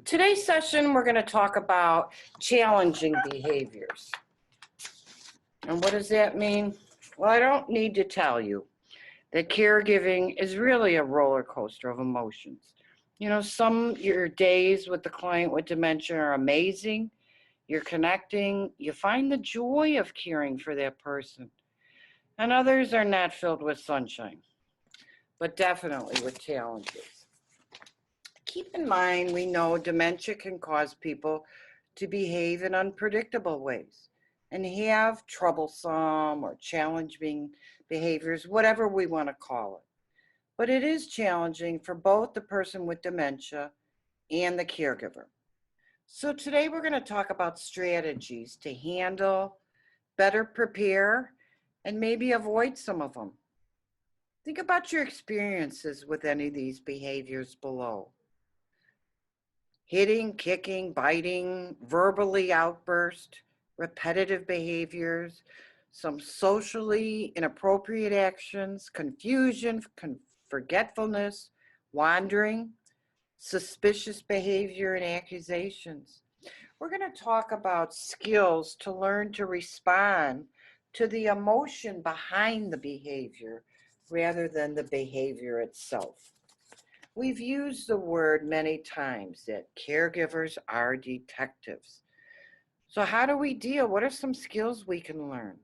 Today's session, we're going to talk about challenging behaviors. And what does that mean? Well, I don't need to tell you that caregiving is really a roller coaster of emotions. Some your days with the client with dementia are amazing. You're connecting, you find the joy of caring for that person. And others are not filled with sunshine, but definitely with challenges. Keep in mind, we know dementia can cause people to behave in unpredictable ways and have troublesome or challenging behaviors, whatever we want to call it. But it is challenging for both the person with dementia and the caregiver. So today we're going to talk about strategies to handle, better prepare, and maybe avoid some of them. Think about your experiences with any of these behaviors below. Hitting, kicking, biting, verbally outburst, repetitive behaviors, some socially inappropriate actions, confusion, forgetfulness, wandering, suspicious behavior, and accusations. We're going to talk about skills to learn to respond to the emotion behind the behavior rather than the behavior itself. We've used the word many times that caregivers are detectives. So how do we deal? What are some skills we can learn?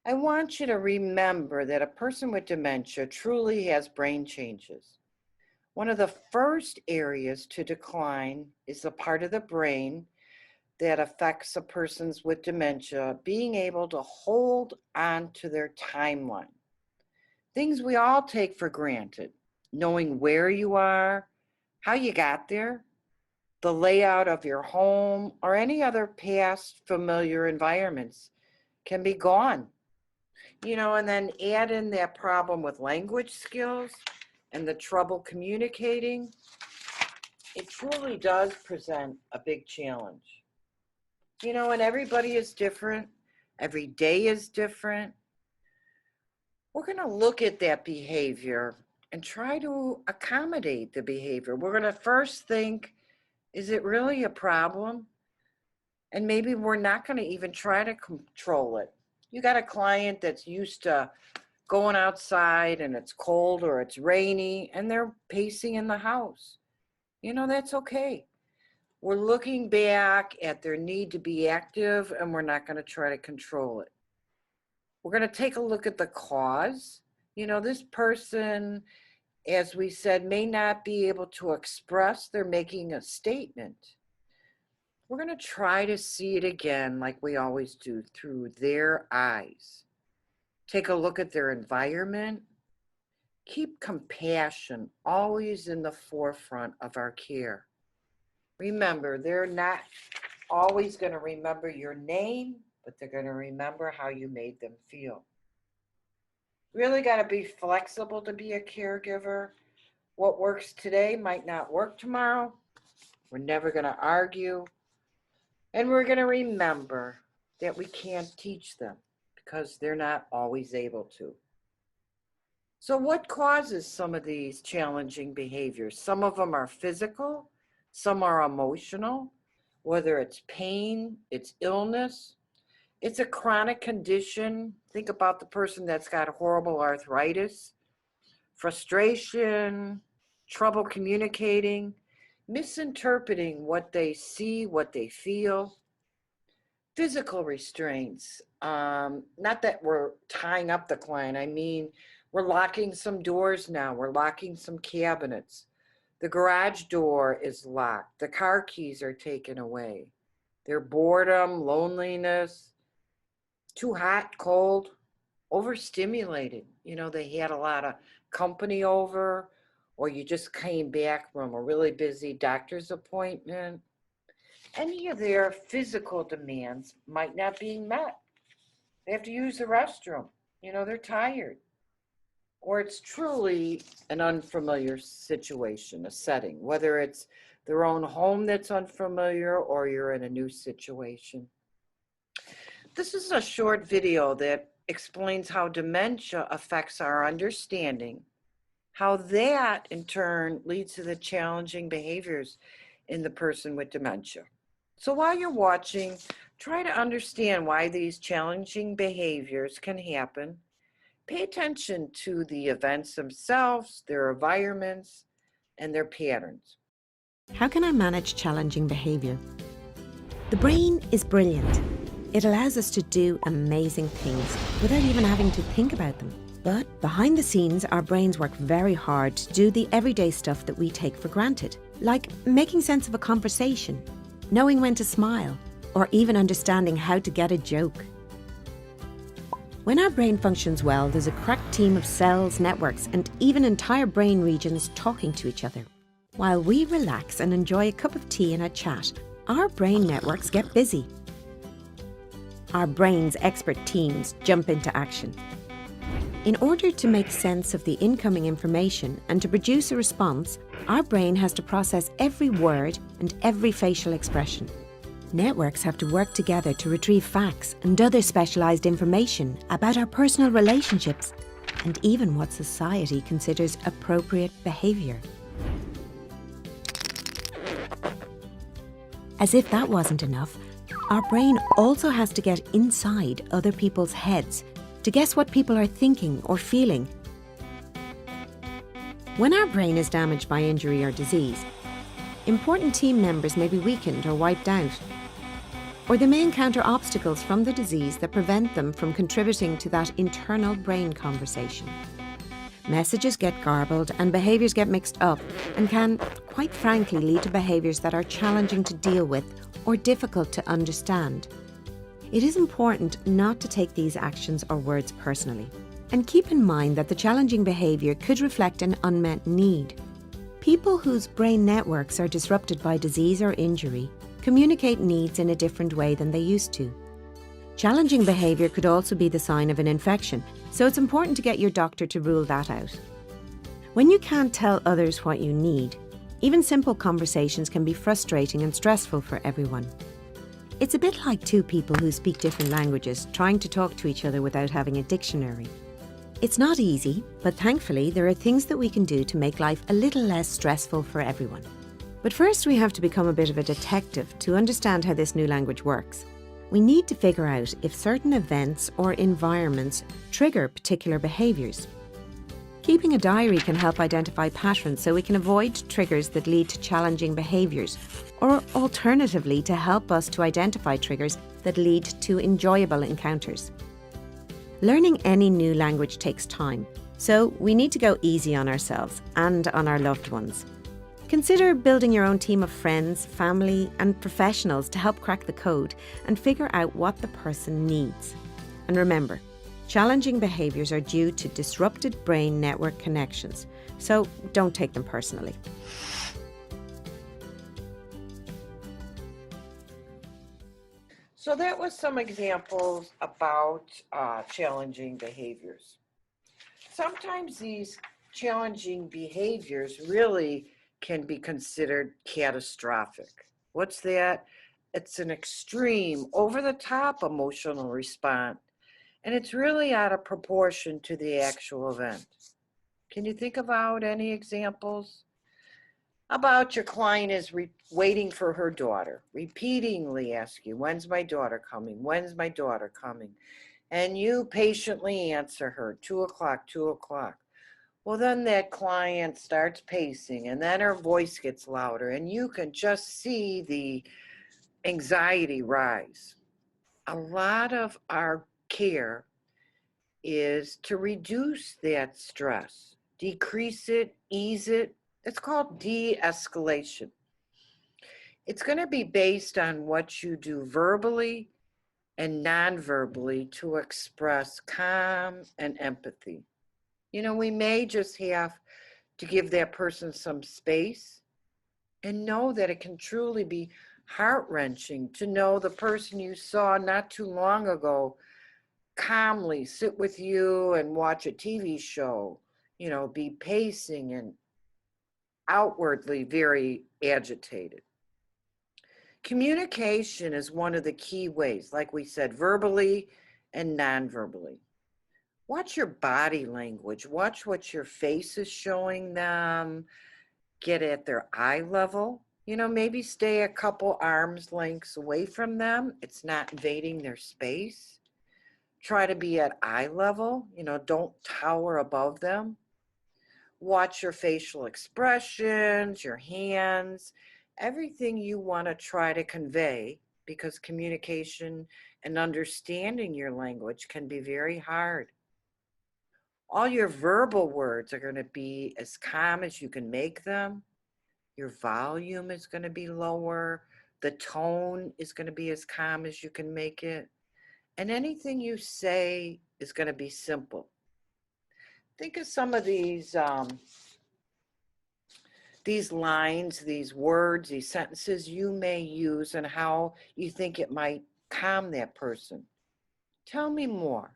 I want you to remember that a person with dementia truly has brain changes. One of the first areas to decline is the part of the brain that affects a person with dementia being able to hold on to their timeline. Things we all take for granted. Knowing where you are, how you got there, the layout of your home, or any other past familiar environments can be gone. And then add in that problem with language skills and the trouble communicating. It truly does present a big challenge. And everybody is different. Every day is different. We're going to look at that behavior and try to accommodate the behavior. We're going to first think, is it really a problem? And maybe we're not going to even try to control it. You got a client that's used to going outside and it's cold or it's rainy and they're pacing in the house. That's okay. We're looking back at their need to be active and we're not going to try to control it. We're going to take a look at the cause. This person, as we said, may not be able to express they're making a statement. We're going to try to see it again, like we always do, through their eyes. Take a look at their environment. Keep compassion always in the forefront of our care. Remember, they're not always going to remember your name, but they're going to remember how you made them feel. Really got to be flexible to be a caregiver. What works today might not work tomorrow. We're never going to argue. And we're going to remember that we can't teach them because they're not always able to. So what causes some of these challenging behaviors? Some of them are physical, some are emotional, whether it's pain, it's illness, it's a chronic condition. Think about the person that's got horrible arthritis, frustration, trouble communicating, misinterpreting what they see, what they feel. Physical restraints, not that we're tying up the client. I mean, we're locking some doors now. We're locking some cabinets. The garage door is locked. The car keys are taken away. Their boredom, loneliness, too hot, cold, overstimulated. They had a lot of company over, or you just came back from a really busy doctor's appointment. Any of their physical demands might not be met. They have to use the restroom. They're tired. Or it's truly an unfamiliar situation, a setting, whether it's their own home that's unfamiliar or you're in a new situation. This is a short video that explains how dementia affects our understanding how that in turn leads to the challenging behaviors in the person with dementia. So while you're watching, try to understand why these challenging behaviors can happen. Pay attention to the events themselves, their environments, and their patterns. How can I manage challenging behavior? The brain is brilliant. It allows us to do amazing things without even having to think about them. But behind the scenes, our brains work very hard to do the everyday stuff that we take for granted, like making sense of a conversation, knowing when to smile, or even understanding how to get a joke. When our brain functions well, there's a crack team of cells, networks, and even entire brain regions talking to each other. While we relax and enjoy a cup of tea and a chat, our brain networks get busy. Our brain's expert teams jump into action. In order to make sense of the incoming information and to produce a response, our brain has to process every word and every facial expression. Networks have to work together to retrieve facts and other specialized information about our personal relationships and even what society considers appropriate behavior. As if that wasn't enough, our brain also has to get inside other people's heads to guess what people are thinking or feeling. When our brain is damaged by injury or disease, important team members may be weakened or wiped out, or they may encounter obstacles from the disease that prevent them from contributing to that internal brain conversation. Messages get garbled and behaviours get mixed up and can, quite frankly, lead to behaviours that are challenging to deal with or difficult to understand. It is important not to take these actions or words personally, and keep in mind that the challenging behaviour could reflect an unmet need. People whose brain networks are disrupted by disease or injury communicate needs in a different way than they used to. Challenging behaviour could also be the sign of an infection, so it's important to get your doctor to rule that out. When you can't tell others what you need, even simple conversations can be frustrating and stressful for everyone. It's a bit like two people who speak different languages trying to talk to each other without having a dictionary. It's not easy, but thankfully there are things that we can do to make life a little less stressful for everyone. But first we have to become a bit of a detective to understand how this new language works. We need to figure out if certain events or environments trigger particular behaviours. Keeping a diary can help identify patterns so we can avoid triggers that lead to challenging behaviours, or alternatively to help us to identify triggers that lead to enjoyable encounters. Learning any new language takes time, so we need to go easy on ourselves and on our loved ones. Consider building your own team of friends, family, and professionals to help crack the code and figure out what the person needs. And remember, challenging behaviours are due to disrupted brain network connections, so don't take them personally. So that was some examples about challenging behaviors. Sometimes these challenging behaviors really can be considered catastrophic. What's that? It's an extreme, over-the-top emotional response, and it's really out of proportion to the actual event. Can you think about any examples? About your client is waiting for her daughter, repeatedly ask you, when's my daughter coming? When's my daughter coming? And you patiently answer her, 2 o'clock, 2 o'clock. Well, then that client starts pacing and then her voice gets louder and you can just see the anxiety rise. A lot of our care is to reduce that stress, decrease it, ease it. It's called de-escalation. It's going to be based on what you do verbally and non-verbally to express calm and empathy. You know, we may just have to give that person some space and know that it can truly be heart-wrenching to know the person you saw not too long ago calmly sit with you and watch a TV show, be pacing and outwardly very agitated. Communication is one of the key ways, like we said, verbally and non-verbally. Watch your body language. Watch what your face is showing them. Get at their eye level. Maybe stay a couple arms lengths away from them. It's not invading their space. Try to be at eye level. Don't tower above them. Watch your facial expressions, your hands, everything you want to try to convey, because communication and understanding your language can be very hard. All your verbal words are going to be as calm as you can make them. Your volume is going to be lower. The tone is going to be as calm as you can make it. And anything you say is going to be simple. Think of some of these lines, these words, these sentences you may use, and how you think it might calm that person. Tell me more.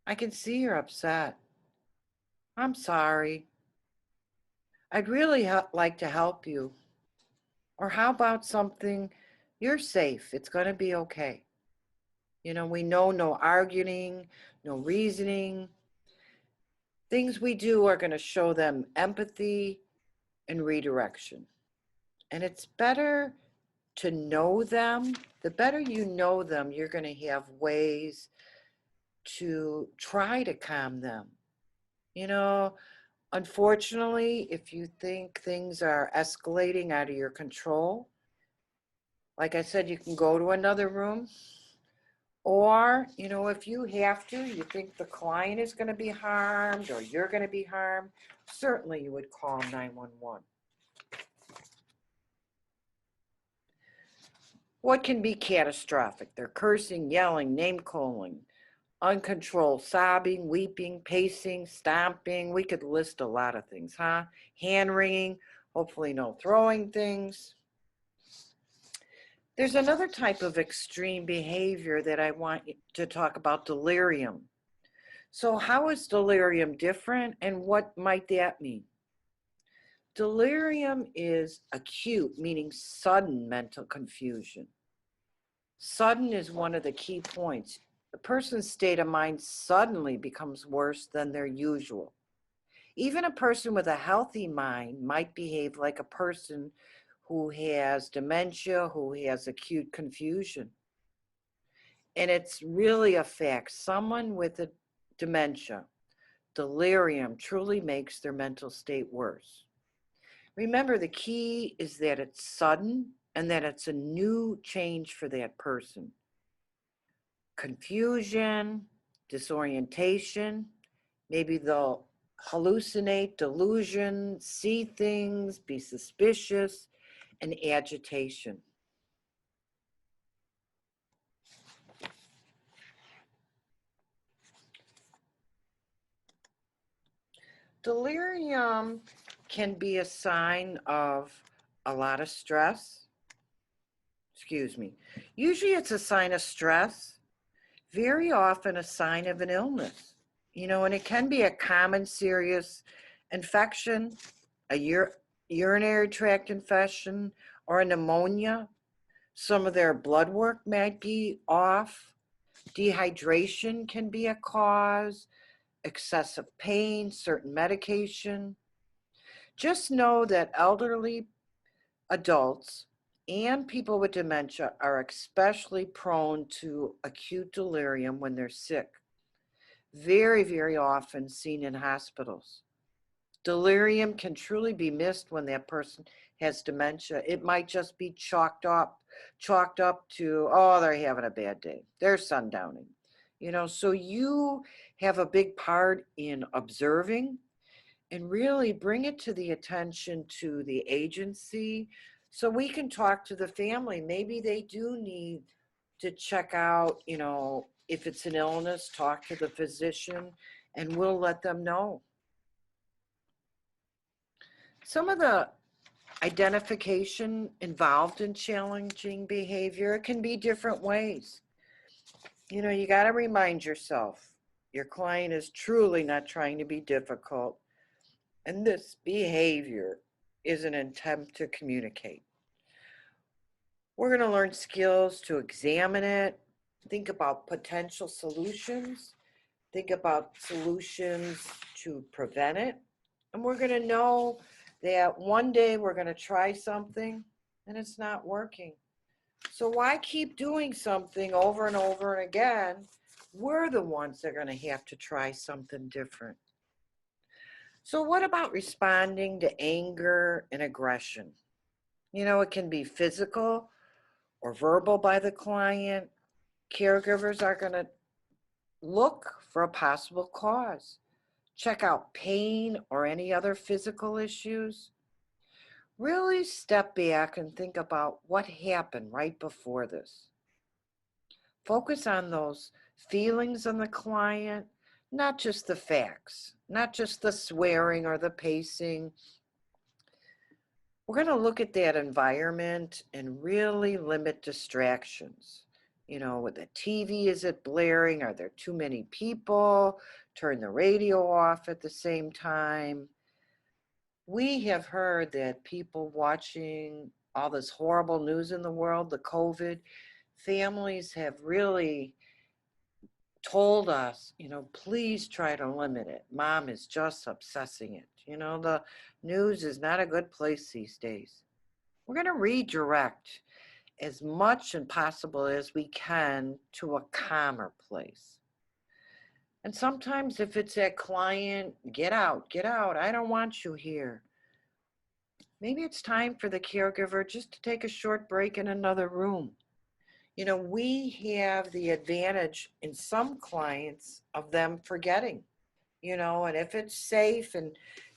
I can see you're upset. I'm sorry. I'd really like to help you. Or how about something, you're safe. It's going to be okay. We know no arguing, no reasoning. Things we do are going to show them empathy and redirection. And it's better to know them. The better you know them, you're going to have ways to try to calm them. Unfortunately, if you think things are escalating out of your control, like I said, you can go to another room. Or, if you have to, you think the client is going to be harmed or you're going to be harmed, certainly you would call 911. What can be catastrophic? They're cursing, yelling, name calling, uncontrolled sobbing, weeping, pacing, stomping. We could list a lot of things, huh? Hand wringing, hopefully no throwing things. There's another type of extreme behavior that I want to talk about, delirium. So how is delirium different, and what might that mean? Delirium is acute, meaning sudden mental confusion. Sudden is one of the key points. The person's state of mind suddenly becomes worse than their usual. Even a person with a healthy mind might behave like a person who has dementia, who has acute confusion. And it's really a fact. Someone with a dementia, delirium truly makes their mental state worse. Remember, the key is that it's sudden and that it's a new change for that person. Confusion, disorientation, maybe they'll hallucinate, delusion, see things, be suspicious, and agitation. Delirium can be a sign of a lot of stress. Excuse me. Usually it's a sign of stress, very often a sign of an illness, and it can be a common serious infection, a urinary tract infection, or a pneumonia. Some of their blood work might be off. Dehydration can be a cause, excessive pain, certain medication. Just know that elderly adults and people with dementia are especially prone to acute delirium when they're sick. Very, very often seen in hospitals. Delirium can truly be missed when that person has dementia. It might just be chalked up to, oh, they're having a bad day. They're sundowning. So you have a big part in observing and really bring it to the attention to the agency so we can talk to the family. Maybe they do need to check out, if it's an illness, talk to the physician, and we'll let them know. Some of the identification involved in challenging behavior, it can be different ways. You got to remind yourself, your client is truly not trying to be difficult, and this behavior is an attempt to communicate. We're going to learn skills to examine it, think about potential solutions, think about solutions to prevent it. And we're going to know that one day we're going to try something and it's not working. So why keep doing something over and over and again? We're the ones that are going to have to try something different. So what about responding to anger and aggression? You know, it can be physical or verbal by the client. Caregivers are going to look for a possible cause. Check out pain or any other physical issues. Really step back and think about what happened right before this. Focus on those feelings on the client, not just the facts, not just the swearing or the pacing. We're going to look at that environment and really limit distractions. You know, with the TV, is it blaring? Are there too many people? Turn the radio off at the same time. We have heard that people watching all this horrible news in the world, the COVID, families have really told us, you know, please try to limit it. Mom is just obsessing it. You know, the news is not a good place these days. We're going to redirect as much and possible as we can to a calmer place. And sometimes if it's that client, get out, I don't want you here. Maybe it's time for the caregiver just to take a short break in another room. You know, we have the advantage in some clients of them forgetting, you know, and if it's safe and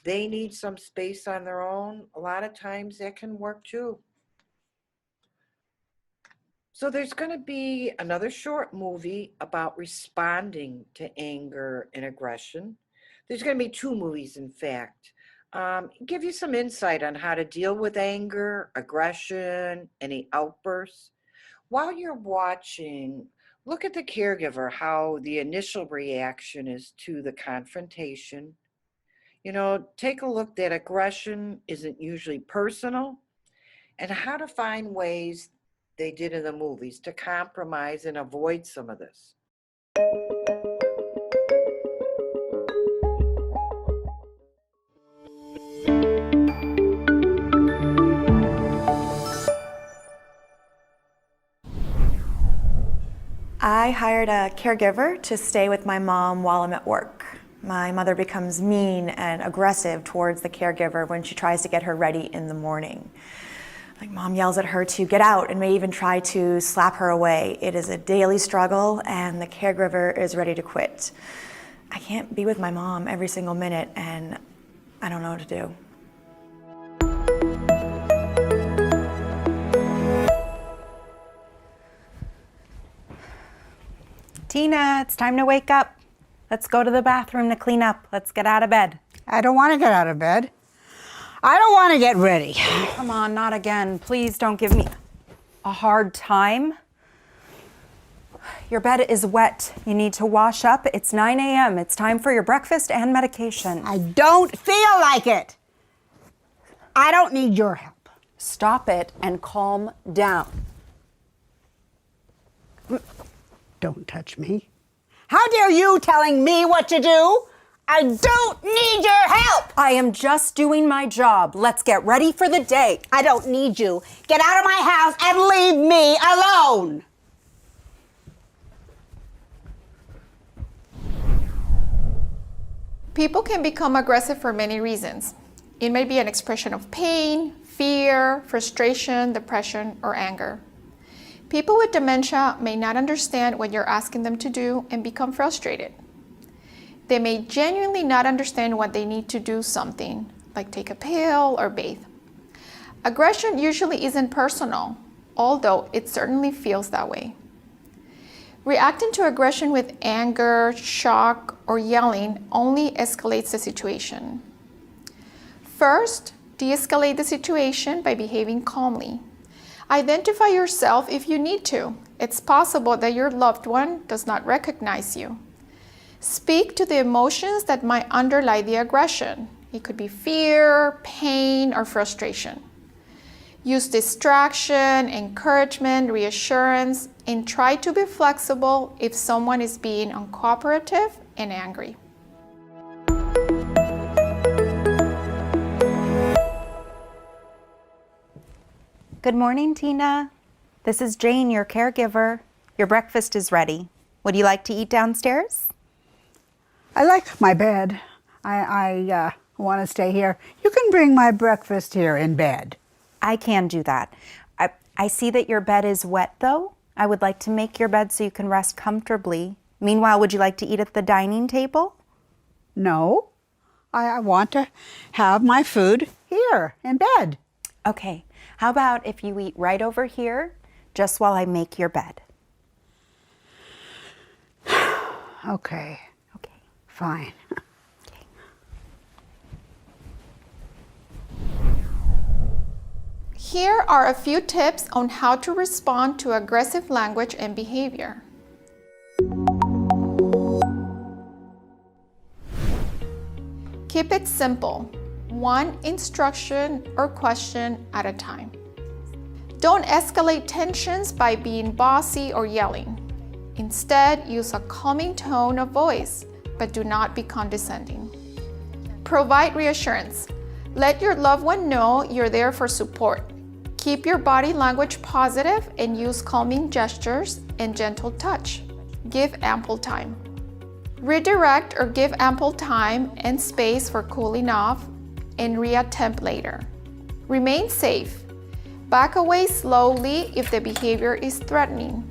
they need some space on their own, a lot of times that can work too. So there's going to be another short movie about responding to anger and aggression. There's going to be 2 movies, in fact. Give you some insight on how to deal with anger, aggression, any outbursts. While you're watching, look at the caregiver, how the initial reaction is to the confrontation. You know, take a look that aggression isn't usually personal, and how to find ways they did in the movies to compromise and avoid some of this. I hired a caregiver to stay with my mom while I'm at work. My mother becomes mean and aggressive towards the caregiver when she tries to get her ready in the morning. Like, mom yells at her to get out and may even try to slap her away. It is a daily struggle and the caregiver is ready to quit. I can't be with my mom every single minute and I don't know what to do. Tina, it's time to wake up. Let's go to the bathroom to clean up. Let's get out of bed. I don't want to get out of bed. I don't want to get ready. Come on, not again. Please don't give me a hard time. Your bed is wet. You need to wash up. It's 9 a.m. It's time for your breakfast and medication. I don't feel like it. I don't need your help. Stop it and calm down. Don't touch me. How dare you telling me what to do? I don't need your help. I am just doing my job. Let's get ready for the day. I don't need you. Get out of my house and leave me alone. People can become aggressive for many reasons. It may be an expression of pain, fear, frustration, depression, or anger. People with dementia may not understand what you're asking them to do and become frustrated. They may genuinely not understand what they need to do something, like take a pill or bathe. Aggression usually isn't personal, although it certainly feels that way. Reacting to aggression with anger, shock, or yelling only escalates the situation. First, de-escalate the situation by behaving calmly. Identify yourself if you need to. It's possible that your loved one does not recognize you. Speak to the emotions that might underlie the aggression. It could be fear, pain, or frustration. Use distraction, encouragement, reassurance, and try to be flexible if someone is being uncooperative and angry. Good morning, Tina. This is Jane, your caregiver. Your breakfast is ready. Would you like to eat downstairs? I like my bed. I want to stay here. You can bring my breakfast here in bed. I can do that. I see that your bed is wet, though. I would like to make your bed so you can rest comfortably. Meanwhile, would you like to eat at the dining table? No, I want to have my food here in bed. Okay. How about if you eat right over here, just while I make your bed? Okay, Okay. fine. Okay. Here are a few tips on how to respond to aggressive language and behavior. Keep it simple, one instruction or question at a time. Don't escalate tensions by being bossy or yelling. Instead, use a calming tone of voice, but do not be condescending. Provide reassurance. Let your loved one know you're there for support. Keep your body language positive and use calming gestures and gentle touch. Give ample time. Redirect or give ample time and space for cooling off and reattempt later. Remain safe. Back away slowly if the behavior is threatening.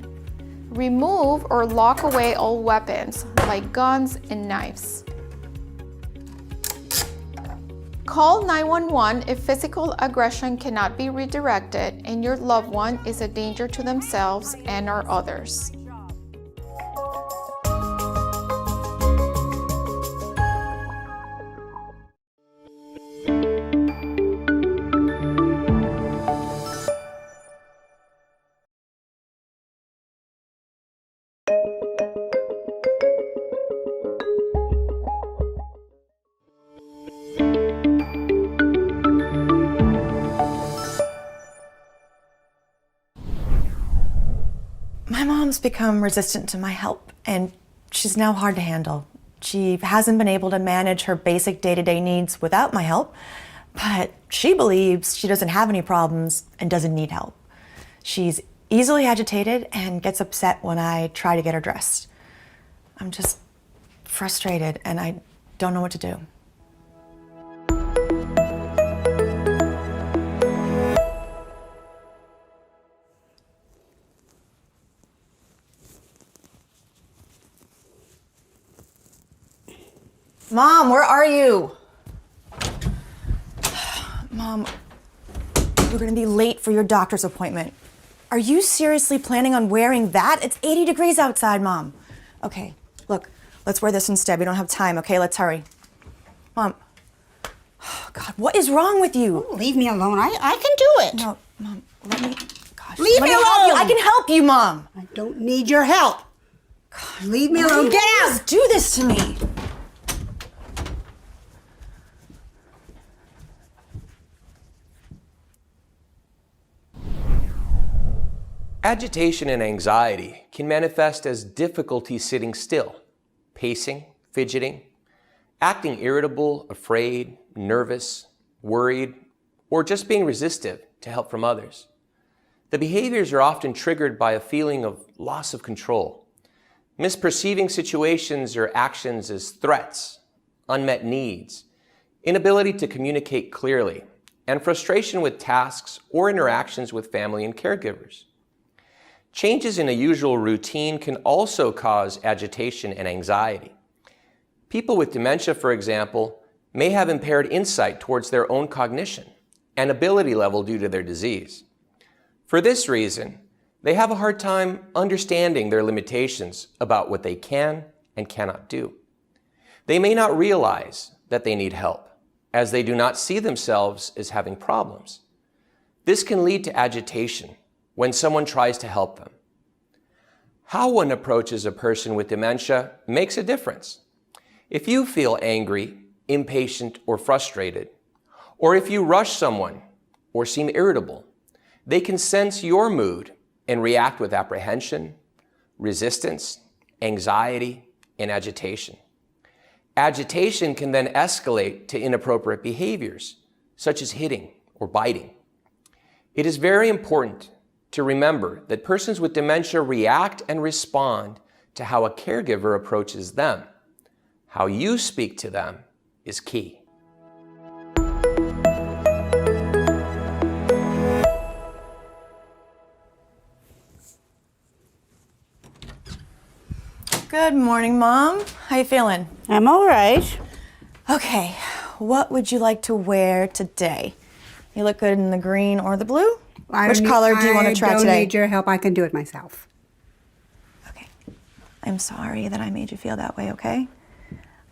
Remove or lock away all weapons like guns and knives. Call 911 if physical aggression cannot be redirected and your loved one is a danger to themselves and/or others. My mom's become resistant to my help, and she's now hard to handle. She hasn't been able to manage her basic day-to-day needs without my help, but she believes she doesn't have any problems and doesn't need help. She's easily agitated and gets upset when I try to get her dressed. I'm just frustrated and I don't know what to do. Mom, where are you? Mom, we're gonna be late for your doctor's appointment. Are you seriously planning on wearing that? It's 80 degrees outside, Mom. Okay, look, let's wear this instead. We don't have time, okay? Let's hurry. Mom, oh, God, what is wrong with you? Leave me alone. I can do it. No, Mom, let me, gosh. Leave let me help you. alone. I can help you, Mom. I don't need your help. Leave me alone. Get out. Just do this to me. Agitation and anxiety can manifest as difficulty sitting still, pacing, fidgeting, acting irritable, afraid, nervous, worried, or just being resistive to help from others. The behaviors are often triggered by a feeling of loss of control, misperceiving situations or actions as threats, unmet needs, inability to communicate clearly, and frustration with tasks or interactions with family and caregivers. Changes in a usual routine can also cause agitation and anxiety. People with dementia, for example, may have impaired insight towards their own cognition and ability level due to their disease. For this reason, they have a hard time understanding their limitations about what they can and cannot do. They may not realize that they need help, as they do not see themselves as having problems. This can lead to agitation when someone tries to help them. How one approaches a person with dementia makes a difference. If you feel angry, impatient, or frustrated, or if you rush someone or seem irritable, they can sense your mood and react with apprehension, resistance, anxiety, and agitation. Agitation can then escalate to inappropriate behaviors, such as hitting or biting. It is very important to remember that persons with dementia react and respond to how a caregiver approaches them. How you speak to them is key. Good morning, Mom. How you feeling? I'm all right. Okay, what would you like to wear today? You look good in the green or the blue? Which color do you want to try I don't today? need your help. I can do it myself. Okay. I'm sorry that I made you feel that way, okay?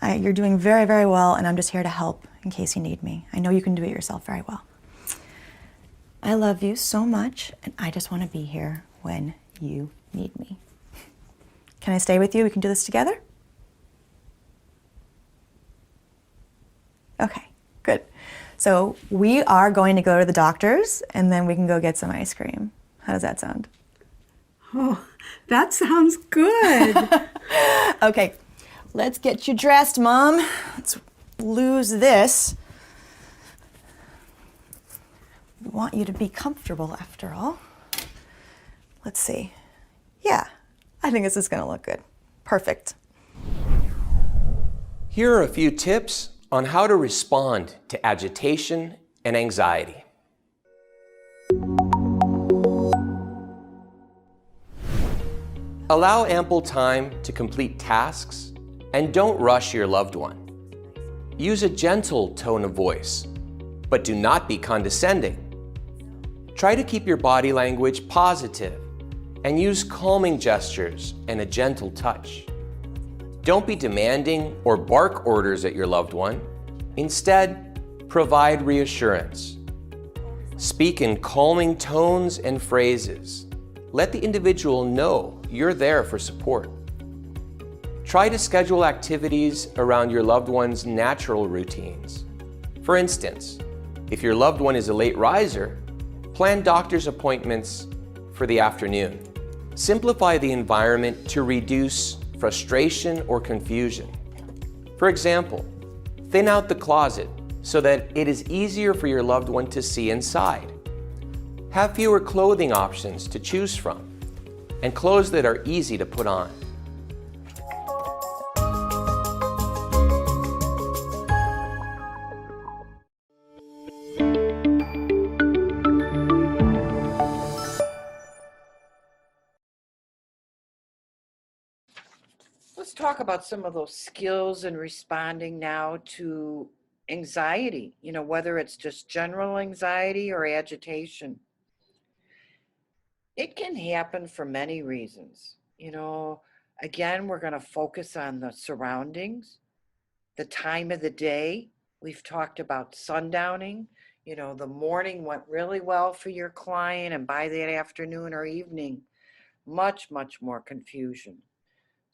You're doing very, very well, and I'm just here to help in case you need me. I know you can do it yourself very well. I love you so much, and I just want to be here when you need me. Can I stay with you? We can do this together? Okay, good. So we are going to go to the doctor's, and then we can go get some ice cream. How does that sound? Oh, that sounds good. Okay, let's get you dressed, Mom. Let's lose this. We want you to be comfortable after all. Let's see. Yeah, I think this is gonna look good. Perfect. Here are a few tips on how to respond to agitation and anxiety. Allow ample time to complete tasks and don't rush your loved one. Use a gentle tone of voice, but do not be condescending. Try to keep your body language positive and use calming gestures and a gentle touch. Don't be demanding or bark orders at your loved one. Instead, provide reassurance. Speak in calming tones and phrases. Let the individual know you're there for support. Try to schedule activities around your loved one's natural routines. For instance, if your loved one is a late riser, plan doctor's appointments for the afternoon. Simplify the environment to reduce frustration or confusion. For example, thin out the closet so that it is easier for your loved one to see inside. Have fewer clothing options to choose from, and clothes that are easy to put on. Let's talk about some of those skills in responding now to anxiety, whether it's just general anxiety or agitation. It can happen for many reasons. Again, we're going to focus on the surroundings, the time of the day. We've talked about sundowning. The morning went really well for your client, and by that afternoon or evening, much, much more confusion.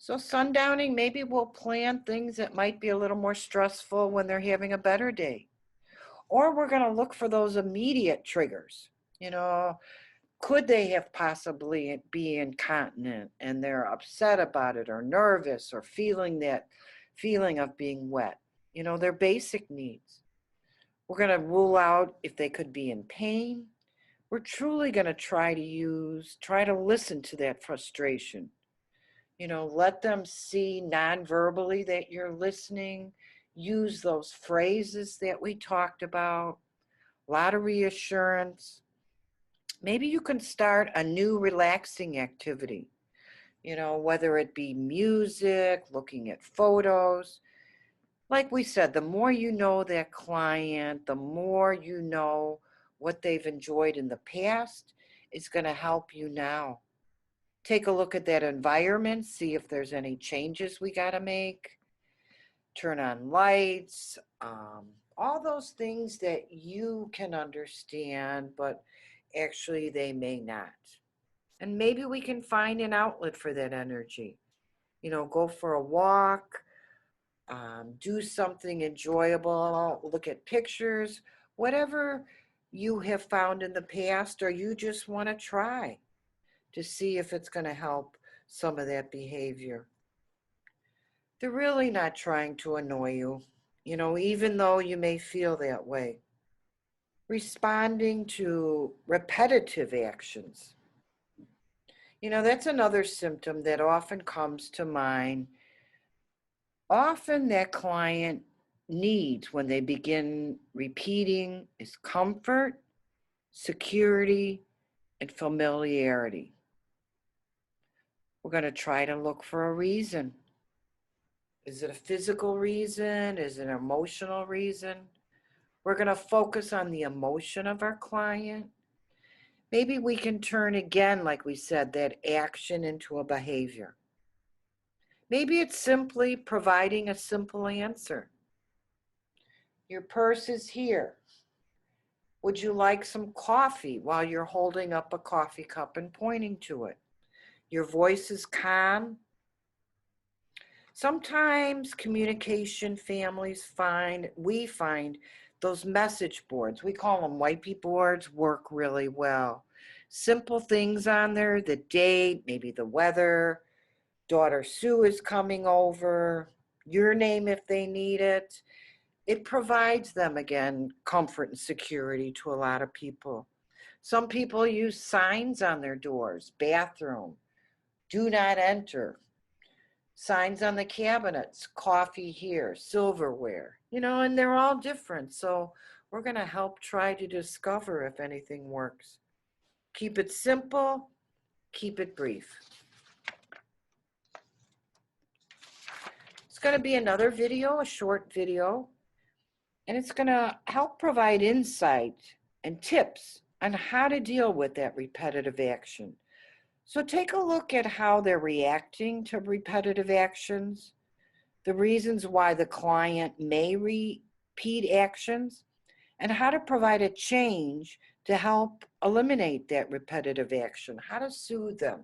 So sundowning, maybe we'll plan things that might be a little more stressful when they're having a better day. Or we're going to look for those immediate triggers. Could they have possibly be incontinent and they're upset about it or nervous or feeling that feeling of being wet? Their basic needs. We're going to rule out if they could be in pain. We're truly going to try to listen to that frustration. Let them see non-verbally that you're listening. Use those phrases that we talked about. A lot of reassurance. Maybe you can start a new relaxing activity, whether it be music, looking at photos. Like we said, the more you know that client, the more you know what they've enjoyed in the past, is going to help you now. Take a look at that environment, see if there's any changes we got to make. Turn on lights, all those things that you can understand, but actually they may not. And maybe we can find an outlet for that energy. Go for a walk, do something enjoyable, look at pictures, whatever you have found in the past or you just want to try to see if it's going to help some of that behavior. They're really not trying to annoy you, even though you may feel that way. Responding to repetitive actions. That's another symptom that often comes to mind. Often that client needs when they begin repeating is comfort, security, and familiarity. We're going to try to look for a reason. Is it a physical reason? Is it an emotional reason? We're going to focus on the emotion of our client. Maybe we can turn again, like we said, that action into a behavior. Maybe it's simply providing a simple answer. Your purse is here. Would you like some coffee while you're holding up a coffee cup and pointing to it? Your voice is calm. Sometimes communication we find those message boards, we call them wipey boards, work really well. Simple things on there, the date, maybe the weather, daughter Sue is coming over, your name if they need it. It provides them, again, comfort and security to a lot of people. Some people use signs on their doors, bathroom, do not enter. Signs on the cabinets, coffee here, silverware, and they're all different. So we're going to help try to discover if anything works. Keep it simple, keep it brief. It's going to be another video, a short video, and it's going to help provide insight and tips on how to deal with that repetitive action. So take a look at how they're reacting to repetitive actions, the reasons why the client may repeat actions, and how to provide a change to help eliminate that repetitive action, how to soothe them.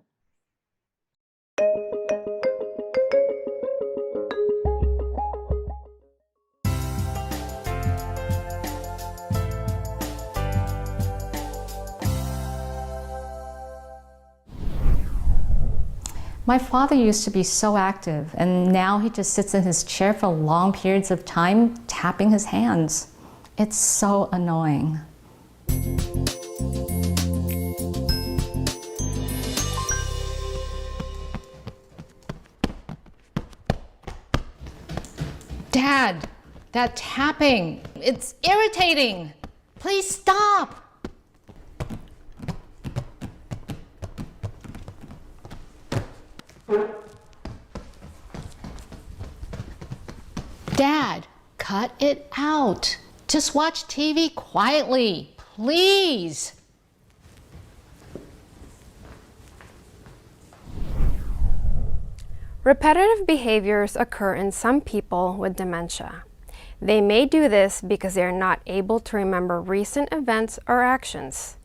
My father used to be so active, and now he just sits in his chair for long periods of time, tapping his hands. It's so annoying. Dad, that tapping, it's irritating. Please stop. Dad, cut it out. Just watch TV quietly, please. Repetitive behaviors occur in some people with dementia. They may do this because they are not able to remember recent events or actions.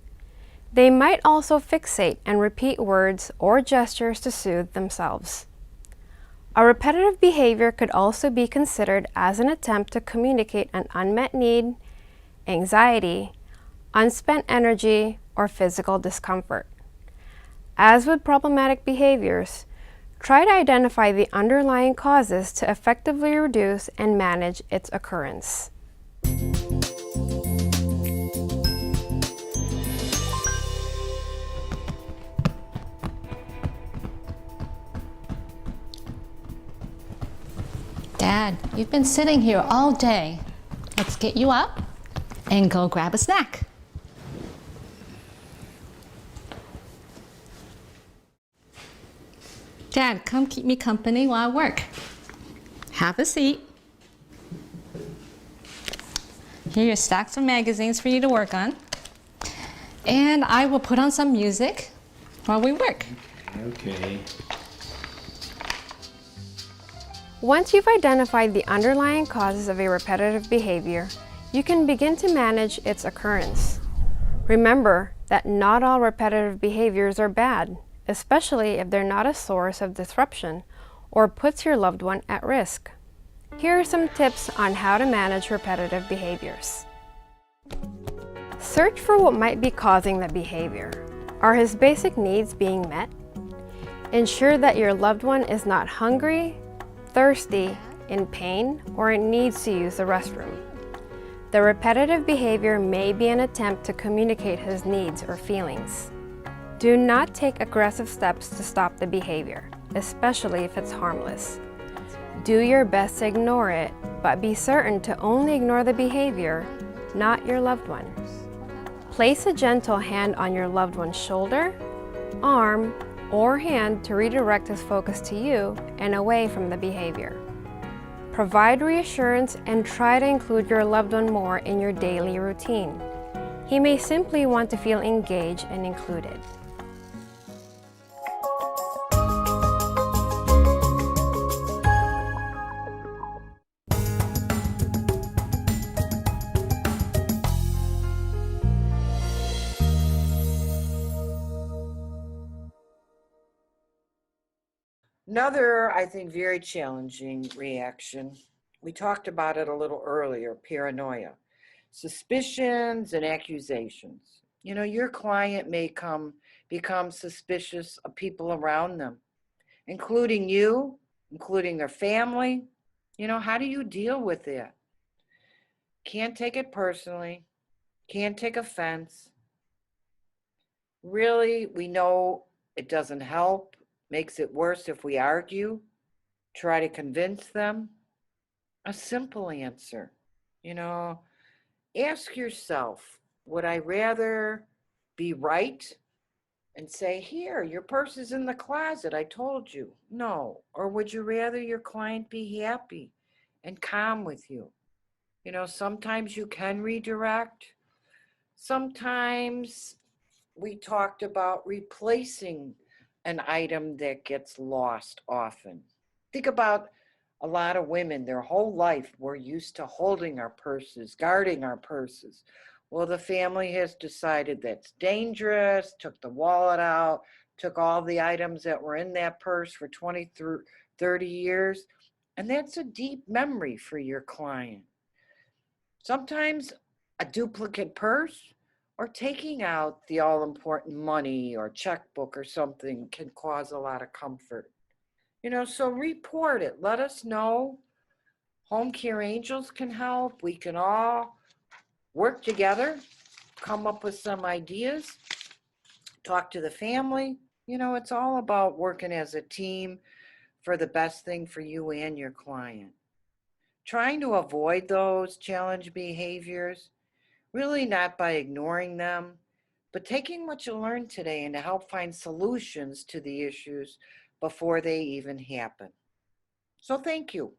They might also fixate and repeat words or gestures to soothe themselves. A repetitive behavior could also be considered as an attempt to communicate an unmet need, anxiety, unspent energy, or physical discomfort. As with problematic behaviors, try to identify the underlying causes to effectively reduce and manage its occurrence. Dad, you've been sitting here all day. Let's get you up and go grab a snack. Dad, come keep me company while I work. Have a seat. Here are your stacks of magazines for you to work on. And I will put on some music while we work. Okay. Once you've identified the underlying causes of a repetitive behavior, you can begin to manage its occurrence. Remember that not all repetitive behaviors are bad, especially if they're not a source of disruption or puts your loved one at risk. Here are some tips on how to manage repetitive behaviors. Search for what might be causing the behavior. Are his basic needs being met? Ensure that your loved one is not hungry, thirsty, in pain, or it needs to use the restroom. The repetitive behavior may be an attempt to communicate his needs or feelings. Do not take aggressive steps to stop the behavior, especially if it's harmless. Do your best to ignore it, but be certain to only ignore the behavior, not your loved one. Place a gentle hand on your loved one's shoulder, arm, or hand to redirect his focus to you and away from the behavior. Provide reassurance and try to include your loved one more in your daily routine. He may simply want to feel engaged and included. Another, I think, very challenging reaction, we talked about it a little earlier, paranoia, suspicions and accusations. Your client may become suspicious of people around them, including you, including their family. How do you deal with that? Can't take it personally, can't take offense. Really, we know it doesn't help, makes it worse if we argue, try to convince them. A simple answer, ask yourself, would I rather be right and say, here, your purse is in the closet, I told you? No. Or would you rather your client be happy and calm with you? Sometimes you can redirect. Sometimes we talked about replacing an item that gets lost often. Think about a lot of women, their whole life, we're used to holding our purses, guarding our purses. Well, the family has decided that's dangerous, took the wallet out, took all the items that were in that purse for 20 through 30 years. And that's a deep memory for your client. Sometimes a duplicate purse or taking out the all-important money or checkbook or something can cause a lot of comfort. So report it. Let us know. Home Care Angels can help. We can all work together, come up with some ideas, talk to the family. It's all about working as a team for the best thing for you and your client. Trying to avoid those challenge behaviors, really not by ignoring them, but taking what you learned today and to help find solutions to the issues before they even happen. So thank you.